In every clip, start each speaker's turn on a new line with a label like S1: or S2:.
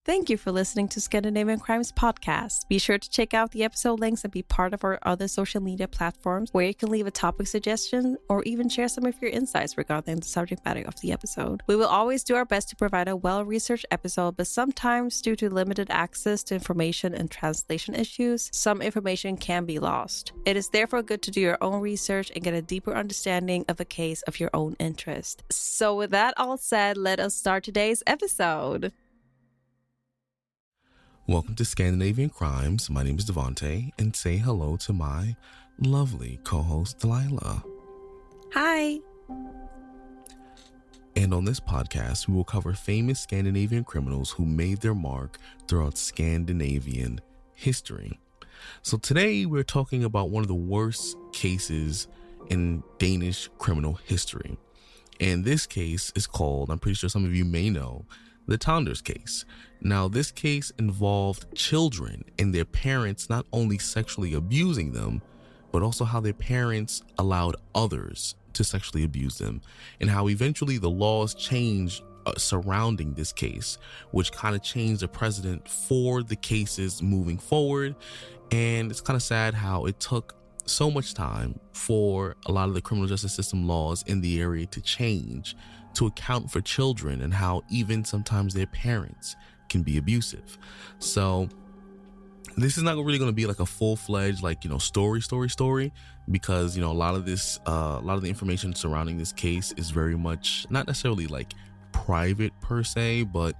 S1: Thank you for listening to Scandinavian Crimes Podcast. Be sure to check out the episode links and be part of our other social media platforms where you can leave a topic suggestion or even share some of your insights regarding the subject matter of the episode. We will always do our best to provide a well-researched episode, but sometimes due to limited access to information and translation issues, some information can be lost. It is therefore good to do your own research and get a deeper understanding of a case of your own interest. So with that all said, let us start today's episode.
S2: Welcome to Scandinavian Crimes. My name is Devante, and say hello to my lovely co-host, Delila.
S1: Hi.
S2: And on this podcast, we will cover famous Scandinavian criminals who made their mark throughout Scandinavian history. So today we're talking about one of the worst cases in Danish criminal history. And this case is called, I'm pretty sure some of you may know, the Tonders case. Now, this case involved children and their parents not only sexually abusing them, but also how their parents allowed others to sexually abuse them, and how eventually the laws changed surrounding this case, which kind of changed the precedent for the cases moving forward. And it's kind of sad how it took so much time for a lot of the criminal justice system laws in the area to change to account for children and how even sometimes their parents can be abusive. So this is not really going to be like a full-fledged story because a lot of the information surrounding this case is very much not necessarily like private per se, but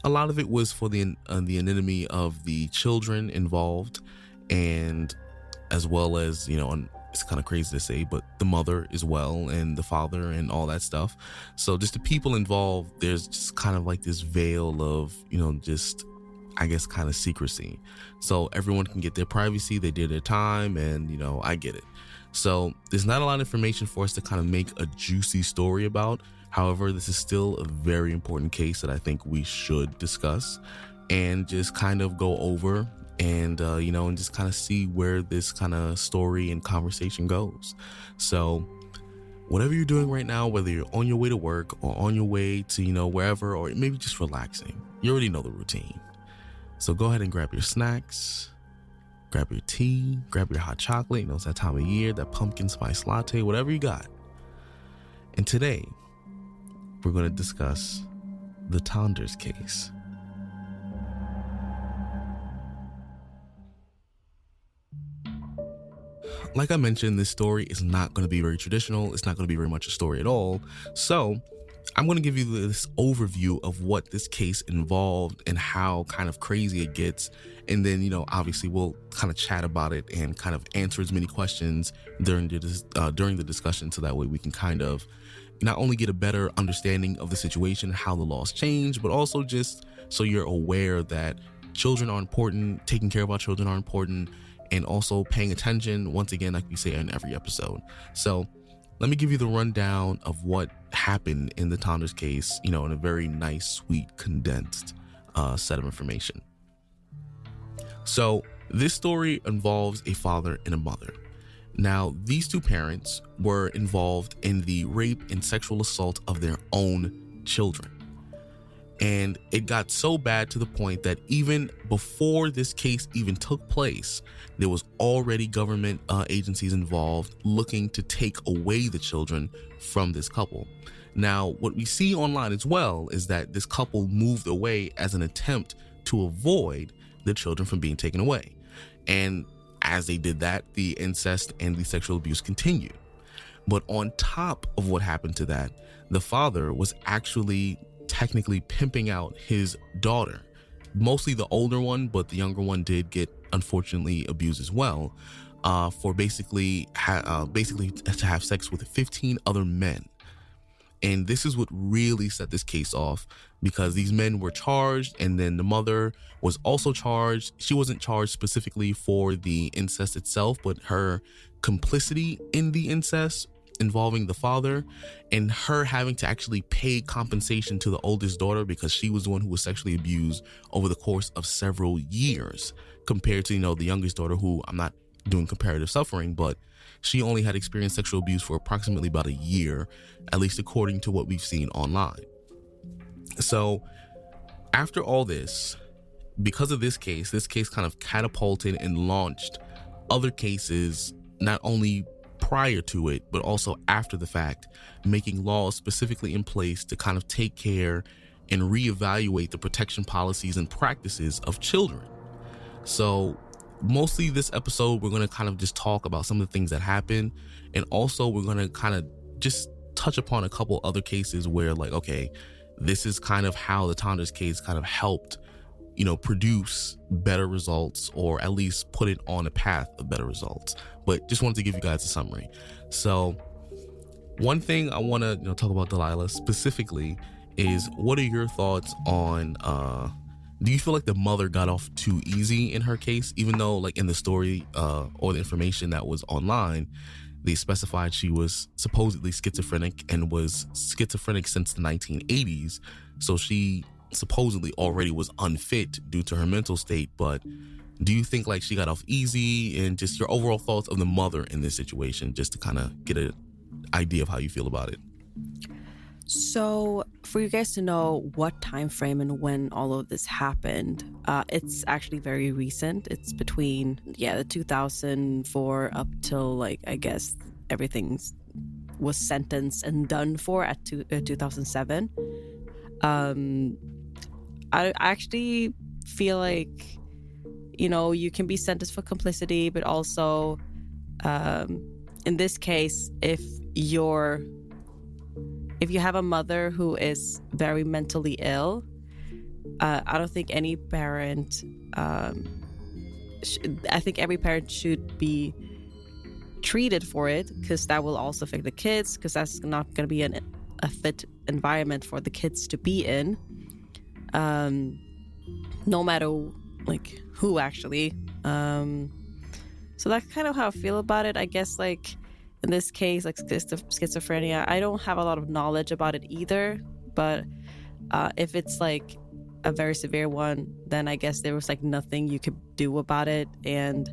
S2: a lot of it was for the anonymity of the children involved, and as well as it's kind of crazy to say, but the mother as well, and the father, and all that stuff. So just the people involved, there's just kind of like this veil of, just, I guess, kind of secrecy. So everyone can get their privacy, they did their time, and, I get it. So there's not a lot of information for us to kind of make a juicy story about. However, this is still a very important case that I think we should discuss and just kind of go over and and just kind of see where this kind of story and conversation goes. So whatever you're doing right now, whether you're on your way to work or on your way to wherever, or maybe just relaxing, you already know the routine. So go ahead and grab your snacks, grab your tea, grab your hot chocolate. It's that time of year, that pumpkin spice latte, whatever you got. And today we're going to discuss the Tonders case. Like I mentioned, this story is not going to be very traditional. It's not going to be very much a story at all. So I'm going to give you this overview of what this case involved and how kind of crazy it gets. And then, obviously we'll kind of chat about it and kind of answer as many questions during the discussion. So that way we can kind of not only get a better understanding of the situation, how the laws change, but also just so you're aware that children are important, taking care of our children are important, and also paying attention, once again, like we say in every episode. So let me give you the rundown of what happened in the Tonders case, in a very nice, sweet, condensed set of information. So this story involves a father and a mother. Now, these two parents were involved in the rape and sexual assault of their own children. And it got so bad to the point that even before this case even took place, there was already government agencies involved looking to take away the children from this couple. Now, what we see online as well is that this couple moved away as an attempt to avoid the children from being taken away. And as they did that, the incest and the sexual abuse continued. But on top of what happened to that, the father was actually technically pimping out his daughter, mostly the older one, but the younger one did get unfortunately abused as well, for basically to have sex with 15 other men. And this is what really set this case off, because these men were charged, and then the mother was also charged. She wasn't charged specifically for the incest itself, but her complicity in the incest involving the father, and her having to actually pay compensation to the oldest daughter because she was the one who was sexually abused over the course of several years, compared to, the youngest daughter, who, I'm not doing comparative suffering, but she only had experienced sexual abuse for approximately about a year, at least according to what we've seen online. So after all this, because of this case kind of catapulted and launched other cases, not only prior to it, but also after the fact, making laws specifically in place to kind of take care and reevaluate the protection policies and practices of children. So mostly this episode, we're going to kind of just talk about some of the things that happen. And also we're going to kind of just touch upon a couple other cases where like, okay, this is kind of how the Tonders case kind of helped, produce better results, or at least put it on a path of better results. But just wanted to give you guys a summary. So one thing I want to talk about Delila specifically is, what are your thoughts on, do you feel like the mother got off too easy in her case, even though like in the story or the information that was online, they specified she was supposedly schizophrenic and was schizophrenic since the 1980s. So she supposedly already was unfit due to her mental state. But do you think like she got off easy, and just your overall thoughts of the mother in this situation, just to kind of get an idea of how you feel about it?
S1: So for you guys to know what time frame and when all of this happened, it's actually very recent. It's between the 2004 up till like, I guess everything was sentenced and done for at 2007. I actually feel like you can be sentenced for complicity, but also in this case, if you have a mother who is very mentally ill, I don't think any parent, I think every parent should be treated for it, because that will also affect the kids, because that's not going to be a fit environment for the kids to be in, no matter like who actually. So that's kind of how I feel about it. I guess like in this case, like schizophrenia, I don't have a lot of knowledge about it either, but if it's like a very severe one, then I guess there was like nothing you could do about it. And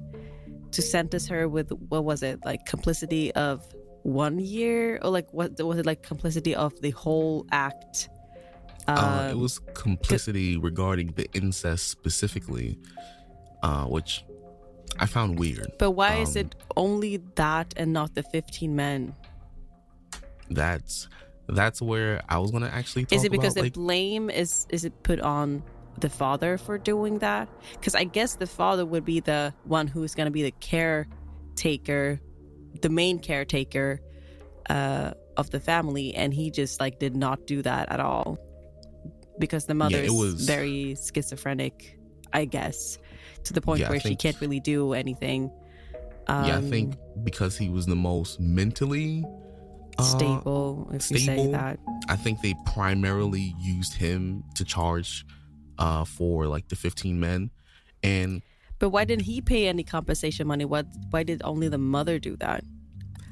S1: to sentence her with, what was it, like complicity of 1 year, or like what was it, like complicity of the whole act?
S2: It was complicity regarding the incest specifically, which I found weird.
S1: But why is it only that and not the 15 men?
S2: That's where I was gonna actually talk about.
S1: Is it because the
S2: like,
S1: blame is it put on the father for doing that? Because I guess the father would be the one who's gonna be the caretaker, the main caretaker of the family, and he just like did not do that at all, because the mother is very schizophrenic, I guess, to the point where she can't really do anything.
S2: I think because he was the most mentally
S1: stable, if you say that.
S2: I think they primarily used him to charge for like the 15 men.
S1: But why didn't he pay any compensation money? Why did only the mother do that?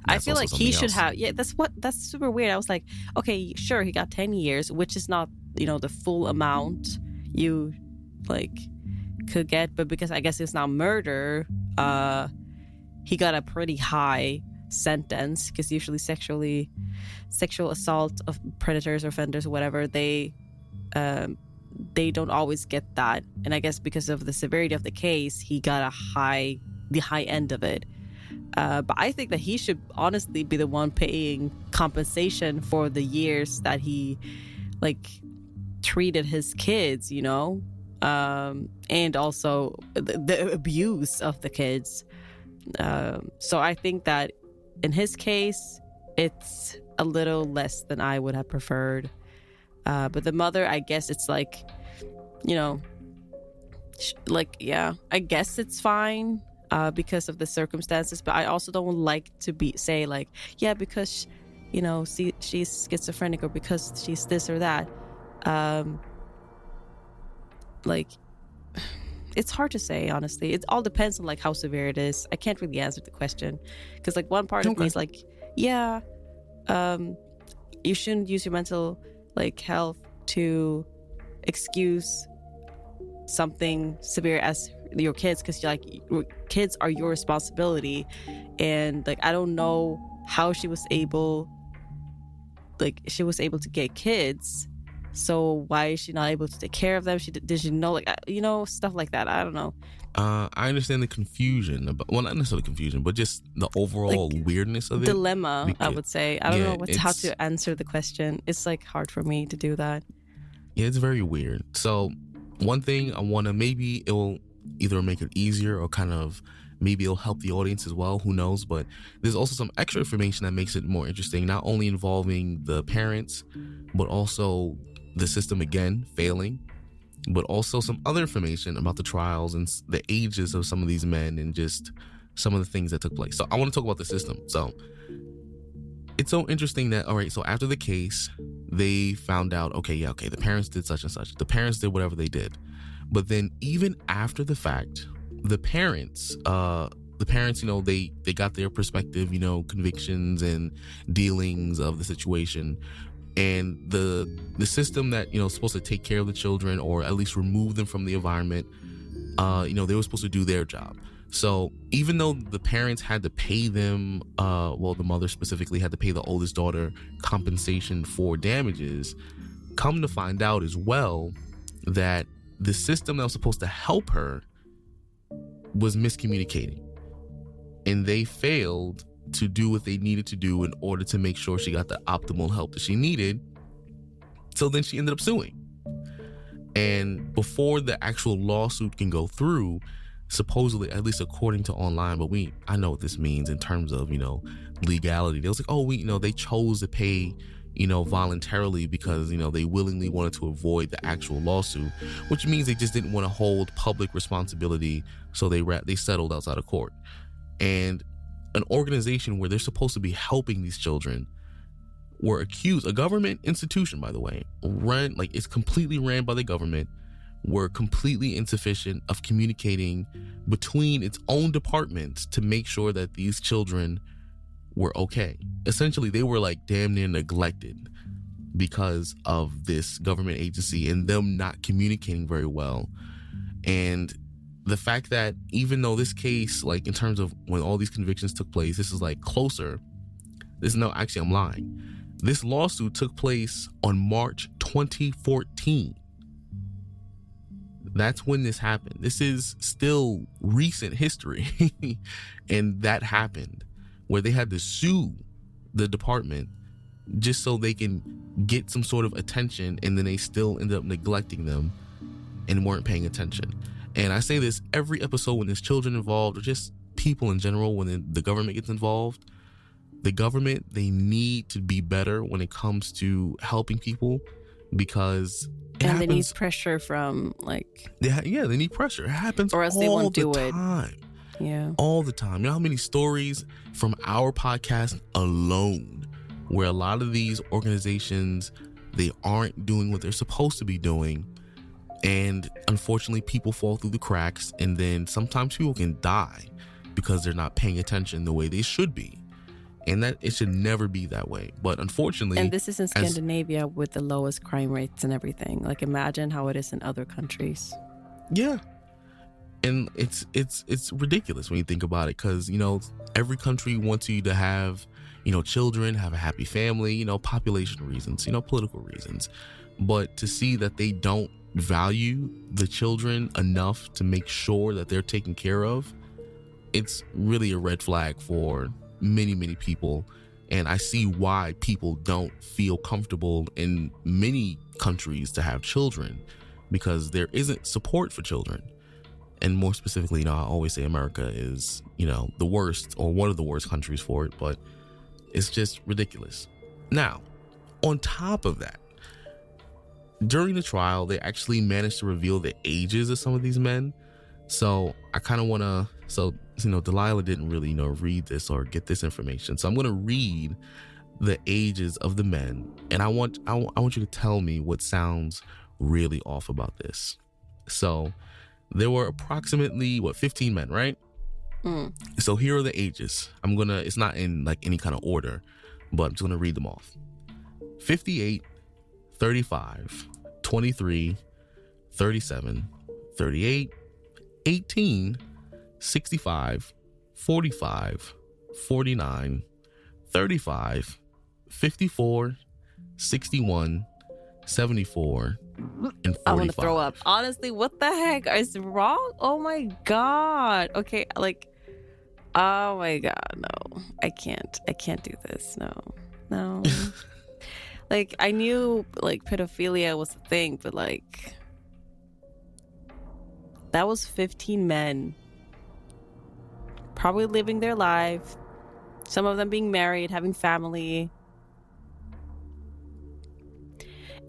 S1: I feel like he should have. Yeah, that's super weird. I was like, okay, sure, he got 10 years, which is not, the full amount you like could get, but because I guess it's not murder, he got a pretty high sentence, because usually sexual assault of predators or offenders or whatever, they don't always get that. And I guess because of the severity of the case, he got the high end of it. But I think that he should honestly be the one paying compensation for the years that he like treated his kids, and also the abuse of the kids. So I think that in his case, it's a little less than I would have preferred. But the mother, I guess it's like, I guess it's fine because of the circumstances. But I also don't like to say like, because, she's schizophrenic, or because she's this or that. It's hard to say, honestly. It all depends on like how severe it is. I can't really answer the question, because like one part of me is like, you shouldn't use your mental like health to excuse something severe as your kids, because your kids are your responsibility. And like I don't know how she was able to get kids, So why is she not able to take care of them? Did she know, like, stuff like that? I don't know.
S2: I understand the confusion about, well, not necessarily confusion, but just the overall weirdness of it.
S1: Dilemma, I would say. I don't know how to answer the question. It's like hard for me to do that.
S2: Yeah, it's very weird. So one thing I want to, maybe it will either make it easier or kind of maybe it'll help the audience as well. Who knows? But there's also some extra information that makes it more interesting, not only involving the parents, but also the system again failing, but also some other information about the trials and the ages of some of these men and just some of the things that took place. So I want to talk about the system. So it's so interesting that, all right, so after the case, they found out, okay, the parents did such and such. The parents did whatever they did. But then even after the fact, the parents, they got their perspective, convictions and dealings of the situation. And the system that, is supposed to take care of the children or at least remove them from the environment, they were supposed to do their job. So even though the parents had to pay them, the mother specifically had to pay the oldest daughter compensation for damages, come to find out as well that the system that was supposed to help her was miscommunicating. And they failed to do what they needed to do in order to make sure she got the optimal help that she needed. So then she ended up suing. And before the actual lawsuit can go through, supposedly, at least according to online, but I know what this means in terms of, legality. They was like, they chose to pay, voluntarily because, they willingly wanted to avoid the actual lawsuit, which means they just didn't want to hold public responsibility. So they settled outside of court. And an organization where they're supposed to be helping these children were accused, a government institution, by the way, it's completely ran by the government, were completely insufficient of communicating between its own departments to make sure that these children were okay. Essentially, they were like damn near neglected because of this government agency and them not communicating very well. And the fact that even though this case, like in terms of when all these convictions took place, this is like closer. I'm lying. This lawsuit took place on March 2014. That's when this happened. This is still recent history. And that happened where they had to sue the department just so they can get some sort of attention, and then they still ended up neglecting them and weren't paying attention. And I say this every episode when there's children involved or just people in general, when the government gets involved. The government, they need to be better when it comes to helping people because
S1: they need pressure from
S2: they need pressure. It happens
S1: or else they won't do it.
S2: Yeah. All the time. You know how many stories from our podcast alone where a lot of these organizations, they aren't doing what they're supposed to be doing. And unfortunately, people fall through the cracks, and then sometimes people can die because they're not paying attention the way they should be. And that it should never be that way. But unfortunately...
S1: And this is in Scandinavia with the lowest crime rates and everything. Like, imagine how it is in other countries.
S2: Yeah. And it's ridiculous when you think about it because, every country wants you to have, children, have a happy family, population reasons, political reasons. But to see that they don't value the children enough to make sure that they're taken care of, it's really a red flag for many, many people. And I see why people don't feel comfortable in many countries to have children, because there isn't support for children. And more specifically, I always say America is, the worst or one of the worst countries for it, but it's just ridiculous. Now, on top of that, during the trial, they actually managed to reveal the ages of some of these men. So I kind of want to, Delila didn't really, read this or get this information. So I'm going to read the ages of the men. And I want you to tell me what sounds really off about this. So there were approximately 15 men, right? So here are the ages. It's not in any kind of order, but I'm just going to read them off. 58, 35, 23, 37, 38, 18, 65, 45, 49, 35, 54, 61, 74, and 45.
S1: I want to throw up. Honestly, what the heck is wrong? Oh my God. Okay, like, oh my God, no. I can't do this. No. Like, I knew, like, pedophilia was a thing, but, like, that was 15 men probably living their life, some of them being married, having family,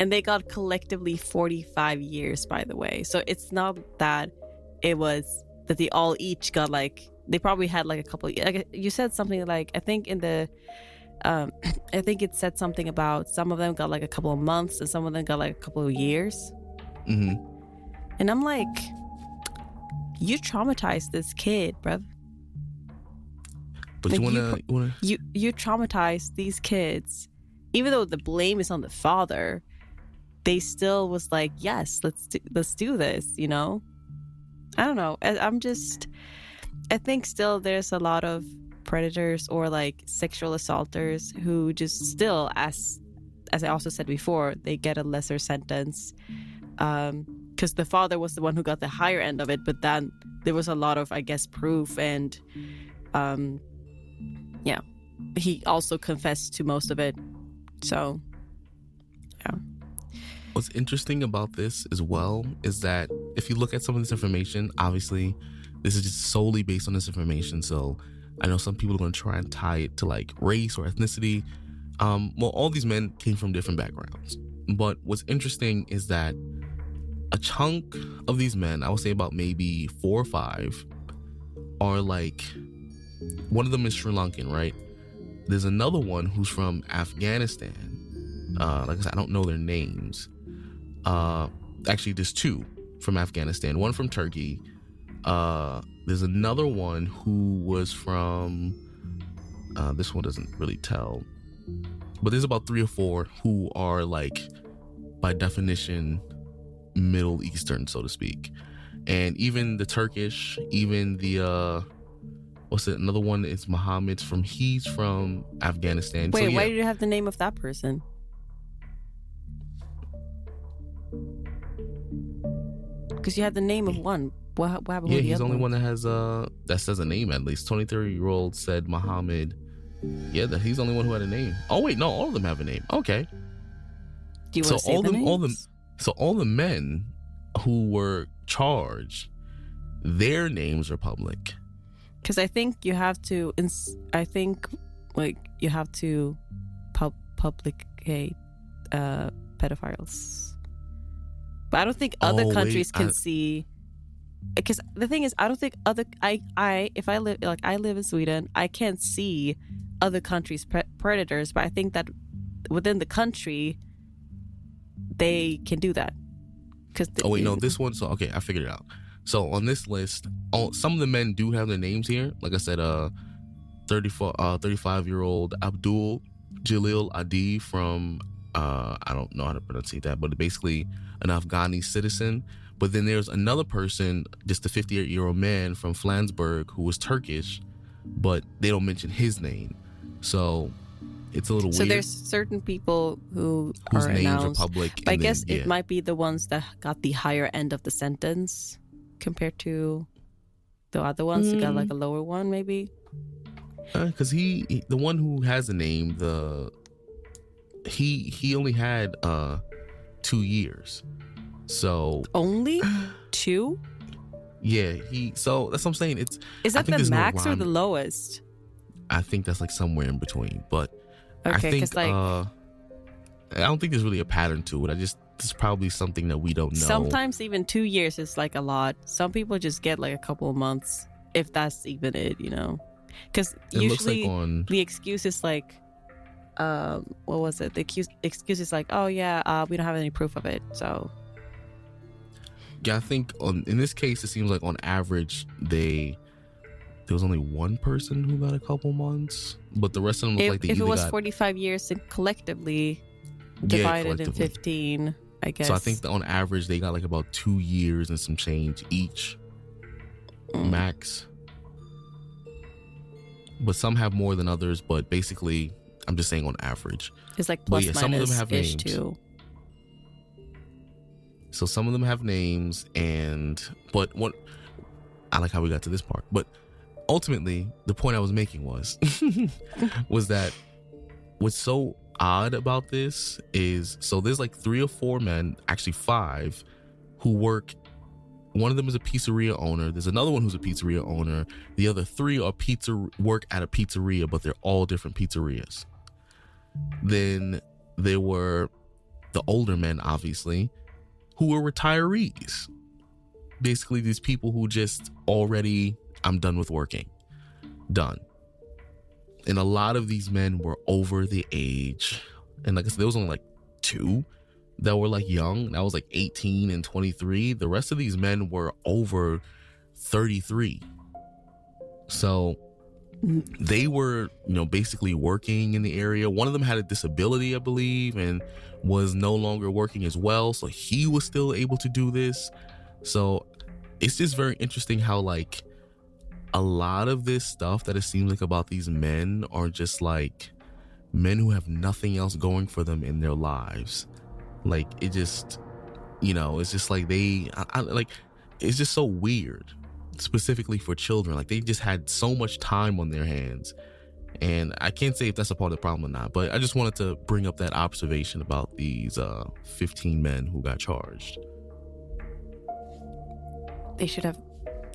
S1: and they got collectively 45 years, by the way. So it's not that it was that they all each got, like, they probably had like a couple, like you said something like, I think in the I think it said something about some of them got like a couple of months and some of them got like a couple of years.
S2: Mm-hmm.
S1: And I'm like, you traumatized this kid, bruv.
S2: But
S1: like,
S2: you
S1: traumatized these kids, even though the blame is on the father. They still was like, yes, let's do this, you know. I don't know. I think still there's a lot of predators or like sexual assaulters who just still, as I also said before, they get a lesser sentence because the father was the one who got the higher end of it, but then there was a lot of, I guess, proof, and yeah, he also confessed to most of it. So yeah.
S2: What's interesting about this as well is that if you look at some of this information, obviously this is just solely based on this information, so I know some people are going to try and tie it to like race or ethnicity. Well, all these men came from different backgrounds. But what's interesting is that a chunk of these men, I would say about maybe 4 or 5, are like, one of them is Sri Lankan, right? There's another one who's from Afghanistan. Like I said, I don't know their names. Actually, there's 2 from Afghanistan, one from Turkey. There's another one who was from, this one doesn't really tell, but there's about 3 or 4 who are like, by definition, Middle Eastern, so to speak. And even the Turkish, even the, another one is Muhammad's he's from Afghanistan.
S1: Wait,
S2: so, yeah.
S1: Why did you have the name of that person? Because you had the name of one. What happened?
S2: Yeah,
S1: with
S2: he's the only
S1: one
S2: that has that says a name at least. 23-year-old said Muhammad. Yeah, that he's the only one who had a name. Oh wait, no, all of them have a name. Okay.
S1: Do you want to say the names?
S2: All the men who were charged, their names are public.
S1: Because I think you have to. I think you have to publicate pedophiles. But I don't think other countries can see. Because the thing is, I don't think if I live in Sweden, I can't see other countries' predators, but I think that within the country, they can do that. No,
S2: this one. So okay, I figured it out. So on this list, some of the men do have their names here. Like I said, 35-year-old Abdul Jalil Adi from I don't know how to pronounce that, but basically an Afghani citizen. But then there's another person, just a 58-year-old man from Flansburg who was Turkish, but they don't mention his name. So it's a little weird.
S1: So there's certain people whose
S2: names
S1: announced,
S2: are public.
S1: But I guess it might be the ones that got the higher end of the sentence compared to the other ones who got like a lower one, maybe.
S2: Because the one who has a name, he only had 2 years. So
S1: only 2?
S2: Yeah, so that's what I'm saying.
S1: Is that the max or the lowest?
S2: I think that's like somewhere in between. But
S1: okay,
S2: I think
S1: like,
S2: I don't think there's really a pattern to it. It's probably something that we don't know.
S1: Sometimes even 2 years is like a lot. Some people just get like a couple of months, if that's even it, you know. Because usually the excuse is like, what was it? The excuse is like, oh yeah, we don't have any proof of it, so.
S2: Yeah, I think in this case, it seems like on average there was only one person who got a couple months, but the rest of them look like they
S1: if
S2: either
S1: it was
S2: got
S1: 45 years and collectively divided in 15, I guess.
S2: So I think that on average they got like about 2 years and some change each, max. But some have more than others. But basically, I'm just saying on average.
S1: It's like plus
S2: minus
S1: some of them have names
S2: too. So some of them have names, but what I like how we got to this part. But ultimately, the point I was making was that what's so odd about this is, so there's like 3 or 4 men, actually 5, who work. One of them is a pizzeria owner. There's another one who's a pizzeria owner. The other 3 are work at a pizzeria, but they're all different pizzerias. Then there were the older men, obviously, who were retirees. Basically, these people who just already, I'm done with working. Done. And a lot of these men were over the age. And like I said, there was only like 2 that were like young. That was like 18 and 23. The rest of these men were over 33. So they were, basically working in the area. One of them had a disability, I believe, and was no longer working as well. So he was still able to do this. So it's just very interesting how like a lot of this stuff that it seems like about these men are just like men who have nothing else going for them in their lives. Like it just, it's just like it's just so weird, specifically for children. Like they just had so much time on their hands. And I can't say if that's a part of the problem or not, but I just wanted to bring up that observation about these 15 men who got charged.
S1: They should have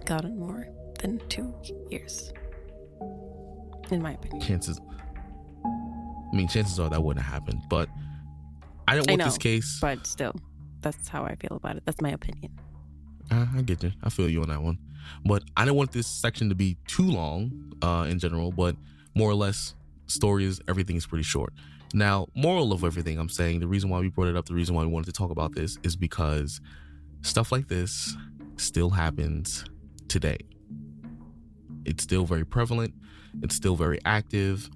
S1: gotten more than 2 years, in my opinion.
S2: Chances are that wouldn't have happened, but I don't want this case.
S1: But still, that's how I feel about it. That's my opinion.
S2: I get you. I feel you on that one. But I don't want this section to be too long in general, but more or less, everything is pretty short. Now, moral of everything I'm saying, the reason why we brought it up, the reason why we wanted to talk about this is because stuff like this still happens today. It's still very prevalent. It's still very active.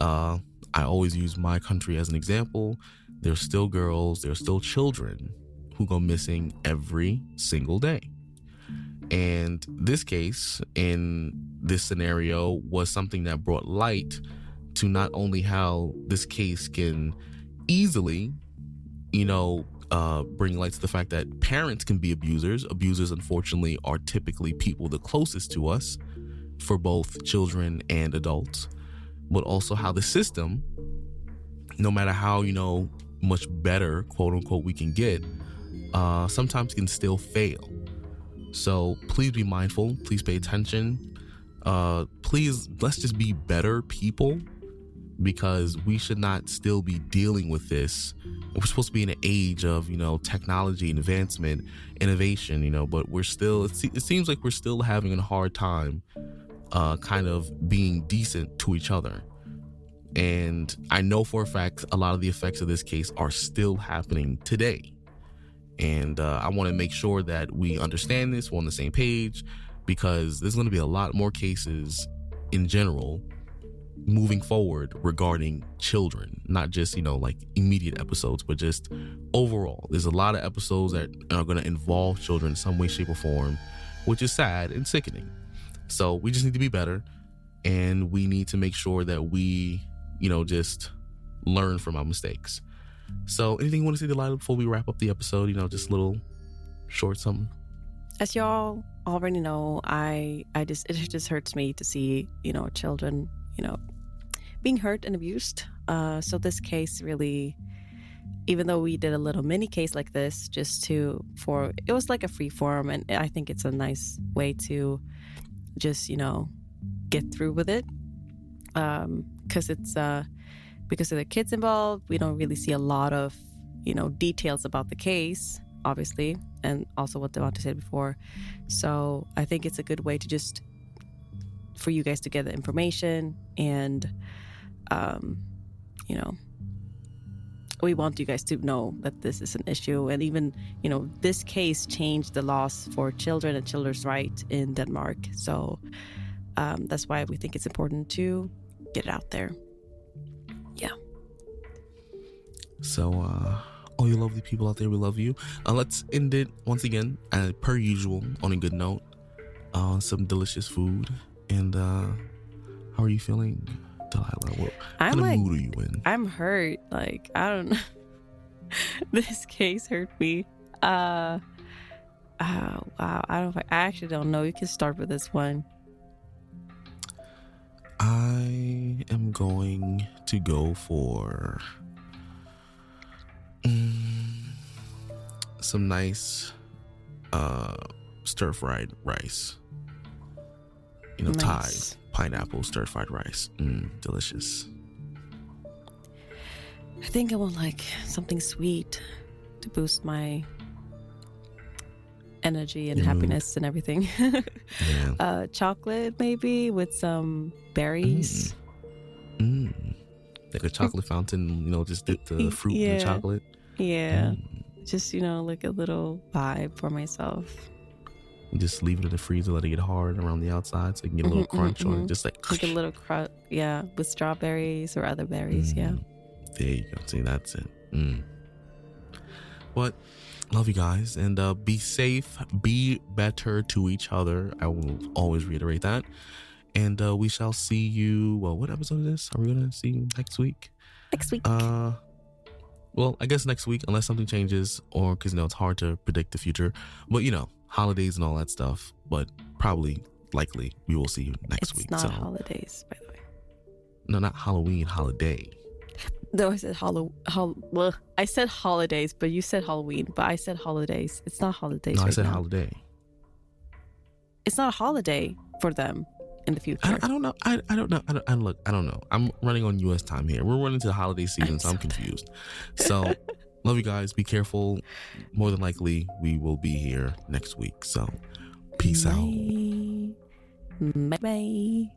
S2: I always use my country as an example. There's still girls, there's still children who go missing every single day. And this case, in this scenario, was something that brought light to not only how this case can easily, bring light to the fact that parents can be abusers. Abusers, unfortunately, are typically people the closest to us for both children and adults, but also how the system, no matter how, much better, quote unquote, we can get, sometimes can still fail. So please be mindful. Please pay attention. Please, let's just be better people, because we should not still be dealing with this. We're supposed to be in an age of, technology and advancement, innovation, but we're still, it seems like we're still having a hard time kind of being decent to each other. And I know for a fact a lot of the effects of this case are still happening today. And I want to make sure that we understand this, we're on the same page, because there's going to be a lot more cases in general moving forward regarding children, not just, like immediate episodes, but just overall. There's a lot of episodes that are going to involve children in some way, shape, or form, which is sad and sickening. So we just need to be better, and we need to make sure that we, just learn from our mistakes. So anything you want to say, Delila, before we wrap up the episode? Just a little short something.
S1: As y'all already know, it just hurts me to see, children, being hurt and abused. So this case really, even though we did a little mini case like this, it was like a free form, and I think it's a nice way to just, get through with it. Because it's because of the kids involved, we don't really see a lot of, details about the case, obviously, and also what Devante said before. So I think it's a good way to just, for you guys to get the information, and, we want you guys to know that this is an issue. And even, this case changed the laws for children and children's rights in Denmark. So that's why we think it's important to get it out there. Yeah.
S2: So, all you lovely people out there, we love you. Let's end it once again, per usual, on a good note. Some delicious food. And how are you feeling, Delila? What kind of mood are you in?
S1: I'm hurt. I don't know. This case hurt me. Oh, wow. I actually don't know. You can start with this one.
S2: I am going to go for some nice stir-fried rice. You know,
S1: Nice.
S2: Thai pineapple stir-fried rice. Delicious.
S1: I think I want like something sweet to boost my energy and
S2: Your mood.
S1: happiness and everything.
S2: Yeah.
S1: Chocolate maybe with some berries.
S2: Like a chocolate fountain, you know, just dip the fruit in the chocolate.
S1: Yeah. Just, you know, like a little vibe for myself.
S2: You just leave it in the freezer, let it get hard around the outside so you can get a little crunch on it. Just like
S1: a little crunch, yeah, with strawberries or other berries, yeah.
S2: There you go. See, that's it. But love you guys, and be safe, be better to each other. I will always reiterate that. And we shall see you. Well, what episode is this? Are we gonna see you next week?
S1: Next week.
S2: Well, I guess next week, unless something changes, or because it's hard to predict the future. But holidays and all that stuff. But probably, likely, we will see you next week.
S1: It's not holidays, by the way.
S2: No, not Halloween. Holiday.
S1: No, I said well, I said holidays, but you said Halloween. But I said holidays. It's not holidays.
S2: No,
S1: right
S2: I said
S1: now.
S2: holiday.
S1: It's not a holiday for them in the future.
S2: I don't know. I don't know. I don't know. I'm running on U.S. time here. We're running to the holiday season, so I'm confused. So, love you guys. Be careful. More than likely, we will be here next week. So, peace out.
S1: Bye. Bye.